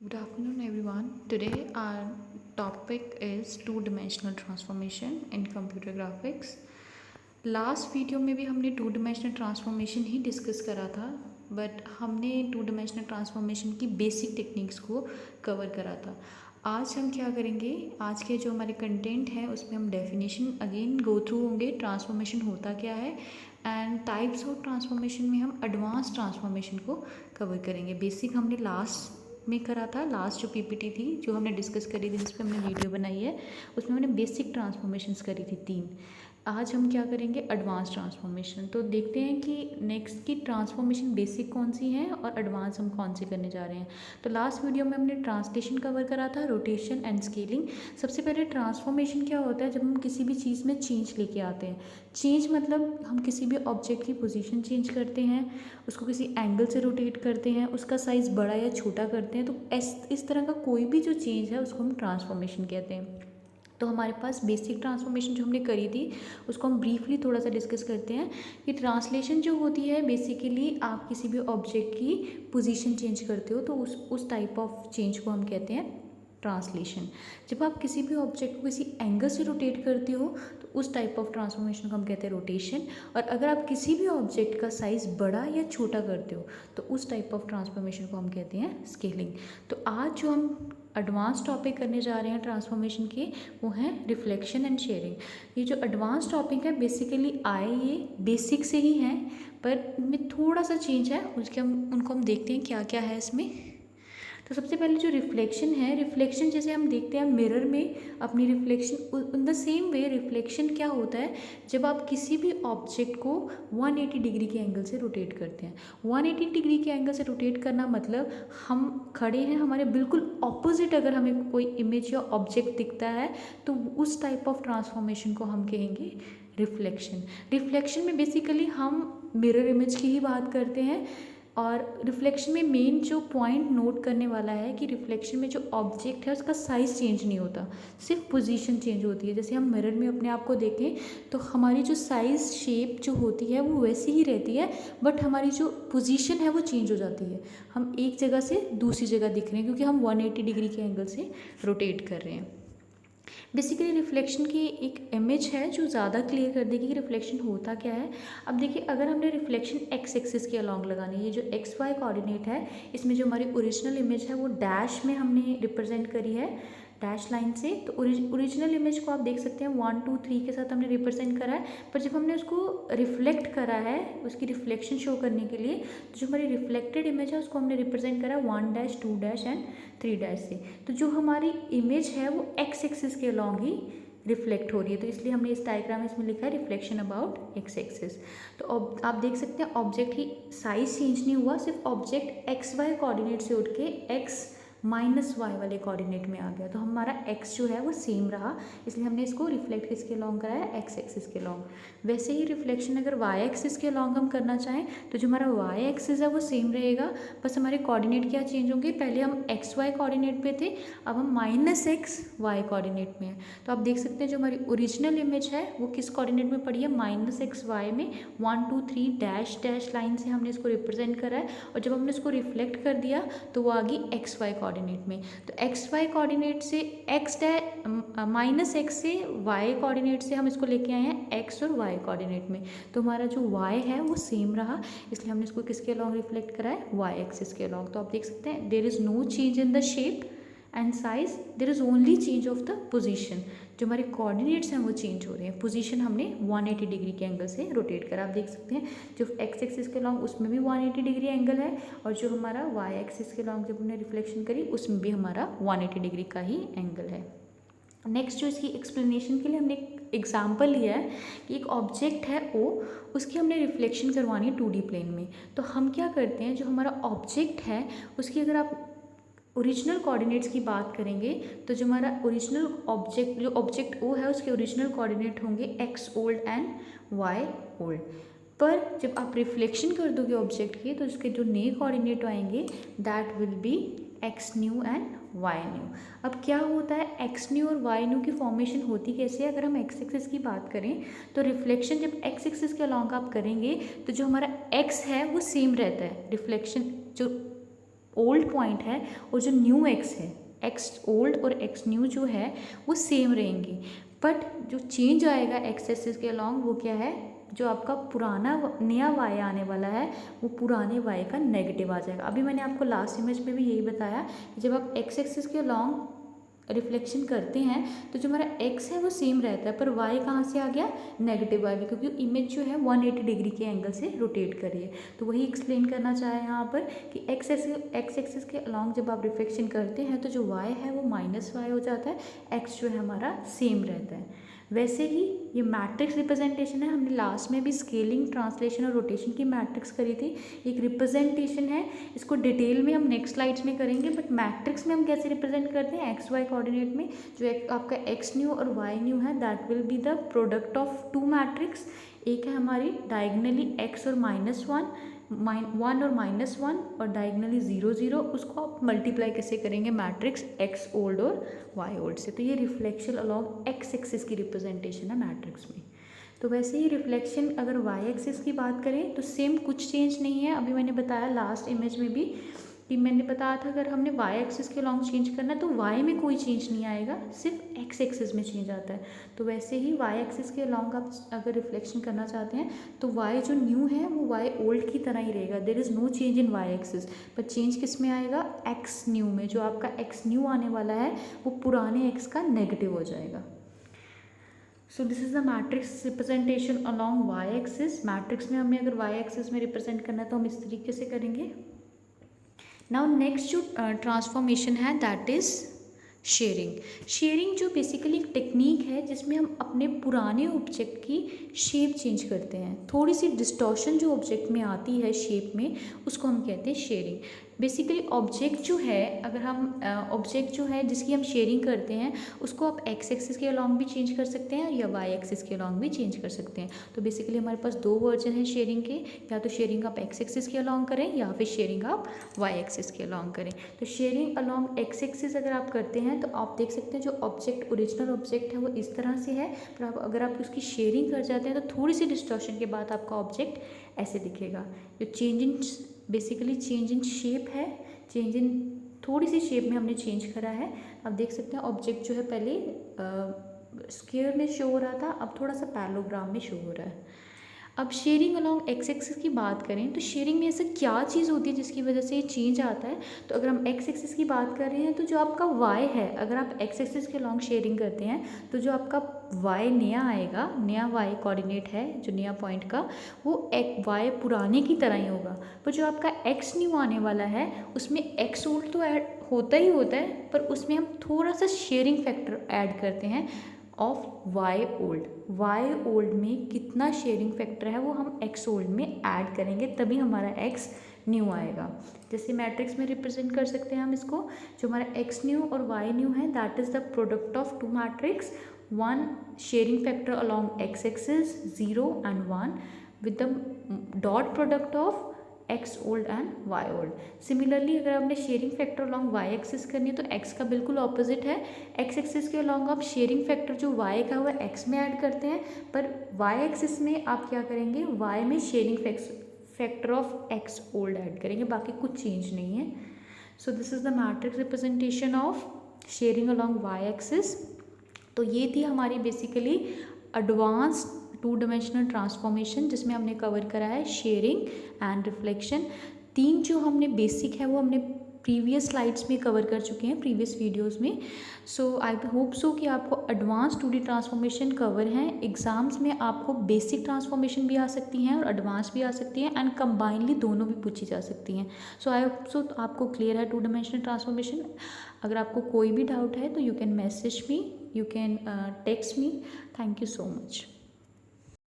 Good afternoon, everyone. Today, our topic is two-dimensional transformation in computer graphics. Last video में भी हमने two dimensional transformation ही discuss करा था, but हमने two dimensional transformation की basic techniques को कवर करा था. आज हम क्या करेंगे, आज के जो हमारे कंटेंट है उसमें हम डेफिनेशन अगेन गो थ्रू होंगे, ट्रांसफॉर्मेशन होता क्या है एंड टाइप्स ऑफ ट्रांसफॉर्मेशन में हम एडवांस ट्रांसफॉर्मेशन को कवर करेंगे. बेसिक हमने लास्ट में करा था. लास्ट जो पीपीटी थी जो हमने डिस्कस करी थी, जिस पर हमने वीडियो बनाई है, उसमें हमने बेसिक ट्रांसफॉर्मेशंस करी थी 3. आज हम क्या करेंगे, एडवांस ट्रांसफॉर्मेशन. तो देखते हैं कि नेक्स्ट की ट्रांसफॉर्मेशन बेसिक कौन सी है और एडवांस हम कौन सी करने जा रहे हैं. तो लास्ट वीडियो में हमने ट्रांसलेशन कवर करा था, रोटेशन एंड स्केलिंग. सबसे पहले ट्रांसफॉर्मेशन क्या होता है, जब हम किसी भी चीज़ में चेंज लेके आते हैं. चेंज मतलब हम किसी भी ऑब्जेक्ट की पोजीशन चेंज करते हैं, उसको किसी एंगल से रोटेट करते हैं, उसका साइज़ बड़ा या छोटा करते हैं. तो इस तरह का कोई भी जो चेंज है उसको हम ट्रांसफॉर्मेशन कहते हैं. तो हमारे पास बेसिक ट्रांसफॉर्मेशन जो हमने करी थी उसको हम ब्रीफली थोड़ा सा डिस्कस करते हैं कि ट्रांसलेशन जो होती है बेसिकली आप किसी भी ऑब्जेक्ट की पोजीशन चेंज करते हो, तो उस टाइप ऑफ चेंज को हम कहते हैं ट्रांसलेशन. जब आप किसी भी ऑब्जेक्ट को किसी एंगल से रोटेट करते हो तो उस टाइप ऑफ ट्रांसफॉर्मेशन को हम कहते हैं रोटेशन. और अगर आप किसी भी ऑब्जेक्ट का साइज़ बड़ा या छोटा करते हो तो उस टाइप ऑफ ट्रांसफॉर्मेशन को हम कहते हैं स्केलिंग. तो आज जो हम एडवांस टॉपिक करने जा रहे हैं ट्रांसफॉर्मेशन के, वो हैं रिफ्लेक्शन एंड शेयरिंग. ये जो एडवांस टॉपिक है बेसिकली आए ये बेसिक से ही हैं, पर इनमें थोड़ा सा चेंज है. उनको हम देखते हैं क्या क्या है इसमें. तो सबसे पहले जो रिफ्लेक्शन है, रिफ्लेक्शन जैसे हम देखते हैं मिरर में अपनी reflection, in the same way reflection क्या होता है, जब आप किसी भी ऑब्जेक्ट को 180 डिग्री के एंगल से रोटेट करते हैं. 180 डिग्री के एंगल से रोटेट करना मतलब हम खड़े हैं, हमारे बिल्कुल ऑपोजिट अगर हमें कोई इमेज या ऑब्जेक्ट दिखता है तो उस टाइप ऑफ ट्रांसफॉर्मेशन को हम कहेंगे रिफ्लेक्शन. रिफ्लेक्शन में बेसिकली हम मिरर इमेज की ही बात करते हैं. और रिफ्लेक्शन में मेन जो पॉइंट नोट करने वाला है कि रिफ्लेक्शन में जो ऑब्जेक्ट है उसका साइज़ चेंज नहीं होता, सिर्फ पोजीशन चेंज होती है. जैसे हम मिरर में अपने आप को देखें तो हमारी जो साइज़ शेप जो होती है वो वैसी ही रहती है, बट हमारी जो पोजीशन है वो चेंज हो जाती है. हम एक जगह से दूसरी जगह दिख रहे हैं क्योंकि हम 180 डिग्री के एंगल से रोटेट कर रहे हैं. बेसिकली रिफ्लेक्शन की एक इमेज है जो ज़्यादा क्लियर कर देगी कि रिफ्लेक्शन होता क्या है. अब देखिए, अगर हमने रिफ्लेक्शन एक्स एक्सिस के अलॉन्ग लगानी है, ये जो एक्स वाई कोऑर्डिनेट है, इसमें जो हमारी ओरिजिनल इमेज है वो डैश में हमने रिप्रेजेंट करी है, डैश लाइन से. तो ओरिजिनल इमेज को आप देख सकते हैं 1 2 3 के साथ हमने रिप्रेजेंट करा है. पर जब हमने उसको रिफ्लेक्ट करा है, उसकी रिफ्लेक्शन शो करने के लिए, तो जो हमारी रिफ्लेक्टेड इमेज है उसको हमने रिप्रेजेंट करा 1 डैश 2 डैश एंड 3 डैश से. तो जो हमारी इमेज है वो एक्स एक्सिस के अलॉन्ग ही रिफ्लेक्ट हो रही है, तो इसलिए हमने इस डायग्राम में इसमें लिखा है रिफ्लेक्शन अबाउट एक्स एक्सिस. तो आप देख सकते हैं ऑब्जेक्ट की साइज चेंज नहीं हुआ, सिर्फ ऑब्जेक्ट एक्स वाई कोऑर्डिनेट से उठ के एक्स माइनस वाई वाले कोऑर्डिनेट में आ गया. तो हमारा एक्स जो है वो सेम रहा, इसलिए हमने इसको रिफ्लेक्ट किसके लॉन्ग कराया, एक्स एक्सिस के लॉन्ग. वैसे ही रिफ्लेक्शन अगर वाई एक्सिस के लॉन्ग हम करना चाहें तो जो हमारा वाई एक्सिस है वो सेम रहेगा, बस हमारे कोऑर्डिनेट क्या चेंज होंगे. पहले हम एक्स वाई कोऑर्डिनेट पे थे, अब हम माइनस एक्स वाई कोऑर्डिनेट में है. तो आप देख सकते हैं जो हमारी ओरिजिनल इमेज है वो किस कोऑर्डिनेट में पड़ी है, माइनस एक्स वाई में. 1 2 3 डैश डैश लाइन से हमने इसको रिप्रेजेंट करा है, और जब हमने इसको रिफ्लेक्ट कर दिया तो वो आ गई एक्स वाई कोऑर्डिनेट में. तो एक्स वाई कोऑर्डिनेट से एक्स माइनस एक्स से वाई कोऑर्डिनेट से हम इसको लेके आए हैं एक्स और वाई कोऑर्डिनेट में. तो हमारा जो वाई है वो सेम रहा, इसलिए हमने इसको किसके अलॉन्ग रिफ्लेक्ट करा है, वाई एक्सिस के अलॉन्ग. तो आप देख सकते हैं there is no change in the shape and size, there is only change of the position. जो हमारे कोऑर्डिनेट्स हैं वो चेंज हो रहे हैं, पोजीशन हमने 180 डिग्री के एंगल से रोटेट करा. आप देख सकते हैं जो एक्स एक्सिस के लॉन्ग उसमें भी 180 डिग्री एंगल है, और जो हमारा वाई एक्सिस के लॉन्ग जब हमने रिफ्लेक्शन करी उसमें भी हमारा 180 डिग्री का ही एंगल है. नेक्स्ट जो इसकी एक्सप्लेनेशन के लिए हमने एक एग्जाम्पल लिया है कि एक ऑब्जेक्ट है ओ, उसकी हमने रिफ्लेक्शन करवानी है 2D प्लेन में. तो हम क्या करते हैं, जो हमारा ऑब्जेक्ट है उसकी अगर आप ओरिजिनल कोऑर्डिनेट्स की बात करेंगे तो जो हमारा ओरिजिनल ऑब्जेक्ट, जो ऑब्जेक्ट ओ है उसके ओरिजिनल कोऑर्डिनेट होंगे X old and Y old. पर जब आप रिफ्लेक्शन कर दोगे ऑब्जेक्ट के तो उसके जो नए कोऑर्डिनेट आएंगे that will be X new and Y new. अब क्या होता है, एक्स न्यू और वाई न्यू की फॉर्मेशन होती कैसे है. अगर हम एक्स एक्सिस की बात करें तो रिफ्लेक्शन जब एक्स एक्सिस के अलॉन्ग आप करेंगे तो जो हमारा एक्स है वो सेम रहता है, रिफ्लेक्शन जो ओल्ड पॉइंट है और जो न्यू एक्स है, एक्स ओल्ड और एक्स न्यू जो है वो सेम रहेंगी, बट जो चेंज आएगा एक्स एक्सिस के अलॉन्ग वो क्या है, जो आपका पुराना नया वाई आने वाला है वो पुराने वाई का नेगेटिव आ जाएगा। अभी मैंने आपको लास्ट इमेज में भी यही बताया कि जब आप एक्स एक्सिस के अलॉन्ग रिफ्लेक्शन करते हैं तो जो हमारा एक्स है वो सेम रहता है, पर वाई कहाँ से आ गया, नेगेटिव आ गया, क्योंकि इमेज जो है 180 डिग्री के एंगल से रोटेट कर रही है। तो वही एक्सप्लेन करना चाहे यहाँ पर कि एक्स एक्सिस के अलॉन्ग जब आप रिफ्लेक्शन करते हैं तो जो वाई है वो माइनस वाई हो जाता है, एक्स जो है हमारा सेम रहता है। वैसे ही ये मैट्रिक्स रिप्रेजेंटेशन है, हमने लास्ट में भी स्केलिंग, ट्रांसलेशन और रोटेशन की मैट्रिक्स करी थी, एक रिप्रेजेंटेशन है, इसको डिटेल में हम नेक्स्ट स्लाइड्स में करेंगे। बट मैट्रिक्स में हम कैसे रिप्रेजेंट करते हैं, एक्स वाई कोऑर्डिनेट में जो आपका एक्स न्यू और वाई न्यू है that will be the product of two matrix. एक है हमारी डायगनली एक्स और -1 और -1 और डायगनली 0 0, उसको आप मल्टीप्लाई कैसे करेंगे मैट्रिक्स एक्स ओल्ड और वाई ओल्ड से। तो ये रिफ्लेक्शन अलॉन्ग एक्स एक्सिस की रिप्रेजेंटेशन है मैट्रिक्स में। तो वैसे ही रिफ्लेक्शन अगर वाई एक्सिस की बात करें तो सेम कुछ चेंज नहीं है। अभी मैंने बताया लास्ट इमेज में भी कि मैंने बताया था अगर हमने वाई एक्सिस के लॉन्ग चेंज करना है तो वाई में कोई चेंज नहीं आएगा, सिर्फ एक्स एक्सिस में चेंज आता है। तो वैसे ही वाई एक्सिस के लॉन्ग आप अगर रिफ्लेक्शन करना चाहते हैं तो वाई जो न्यू है वो वाई ओल्ड की तरह ही रहेगा, there is no change in Y axis, पर चेंज किस में आएगा, एक्स न्यू में। जो आपका एक्स न्यू आने वाला है वो पुराने एक्स का नेगेटिव हो जाएगा। So this is the matrix representation along Y axis. Matrix में हमें अगर वाई एक्सिस में रिप्रेजेंट करना है तो हम इस तरीके से करेंगे। नाउ नेक्स्ट जो ट्रांसफॉर्मेशन है दैट इज़ शेयरिंग। शेयरिंग जो बेसिकली एक टेक्निक है जिसमें हम अपने पुराने ऑब्जेक्ट की शेप चेंज करते हैं, थोड़ी सी डिस्टॉर्शन जो ऑब्जेक्ट में आती है शेप में उसको हम कहते हैं शेयरिंग। बेसिकली ऑब्जेक्ट जो है, अगर हम ऑब्जेक्ट जो है जिसकी हम शेयरिंग करते हैं उसको आप एक्स एक्सिस के अलॉन्ग भी चेंज कर सकते हैं या वाई एक्सिस के अलॉन्ग भी चेंज कर सकते हैं। तो बेसिकली हमारे पास दो वर्जन है शेयरिंग के, या तो शेयरिंग आप एक्स एक्सिस के अलॉन्ग करें या फिर शेयरिंग आप वाई एक्सिस के अलॉन्ग करें। तो शेयरिंग अलॉन्ग एक्स एक्सिस अगर आप करते हैं तो आप देख सकते हैं जो ऑब्जेक्ट ओरिजिनल ऑब्जेक्ट है वो इस तरह से है, पर आप अगर आप उसकी शेयरिंग कर जाते हैं तो थोड़ी सी डिस्टॉर्शन के बाद आपका ऑब्जेक्ट ऐसे दिखेगा। जो change in basically change in shape है, चेंज इन थोड़ी सी शेप में हमने चेंज करा है। आप देख सकते हैं ऑब्जेक्ट जो है पहले स्क्वायर में शो हो रहा था, अब थोड़ा सा पैरेललोग्राम में शो हो रहा है। अब शेयरिंग अलॉन्ग एक्स एक्सिस की बात करें तो शेयरिंग में ऐसा क्या चीज़ होती है जिसकी वजह से ये चेंज आता है। तो अगर हम एक्स एक्सिस की बात कर रहे हैं तो जो आपका वाई है, अगर आप एक्स एक्सिस के अलॉन्ग शेयरिंग करते हैं तो जो आपका वाई नया आएगा, नया वाई कोऑर्डिनेट है जो नया पॉइंट का, वो एक वाई पुराने की तरह ही होगा। पर जो आपका एक्स न्यू आने वाला है उसमें एक्स ओल्ड तो ऐड होता ही होता है, पर उसमें हम थोड़ा सा शेयरिंग फैक्टर ऐड करते हैं of Y old. Y old में कितना शेयरिंग फैक्टर है वो हम एक्स ओल्ड में ऐड करेंगे, तभी हमारा एक्स न्यू आएगा। जैसे मैट्रिक्स में रिप्रेजेंट कर सकते हैं हम इसको, जो हमारा एक्स न्यू और वाई न्यू है that is the product of two matrix, one shearing factor along X axis 0 and 1 with the dot product of X old and Y old. Similarly अगर आपने shearing factor along Y axis करनी है तो X का बिल्कुल opposite है, X axis के along आप शेयरिंग फैक्टर जो वाई का हुआ एक्स में ऐड करते हैं, पर वाई एक्सिस में आप क्या करेंगे, वाई में shearing factor of X old add करेंगे, बाकी कुछ चेंज नहीं है। So this is the matrix representation of shearing along Y axis. तो ये थी हमारी basically advance two dimensional transformation जिसमें हमने कवर करा है शेयरिंग एंड रिफ्लेक्शन। तीन जो हमने बेसिक है वो हमने प्रीवियस स्लाइड्स में कवर कर चुके हैं, प्रीवियस वीडियोस में। सो आई होप सो कि आपको एडवांस 2D ट्रांसफॉर्मेशन कवर हैं। एग्जाम्स में आपको बेसिक ट्रांसफॉर्मेशन भी आ सकती हैं और एडवांस भी आ सकती हैं एंड कंबाइनली दोनों भी पूछी जा सकती हैं। सो आई होप सो आपको क्लियर है 2 डायमेंशनल ट्रांसफॉर्मेशन। अगर आपको कोई भी डाउट है तो you can message me, you can text me. Thank you so much.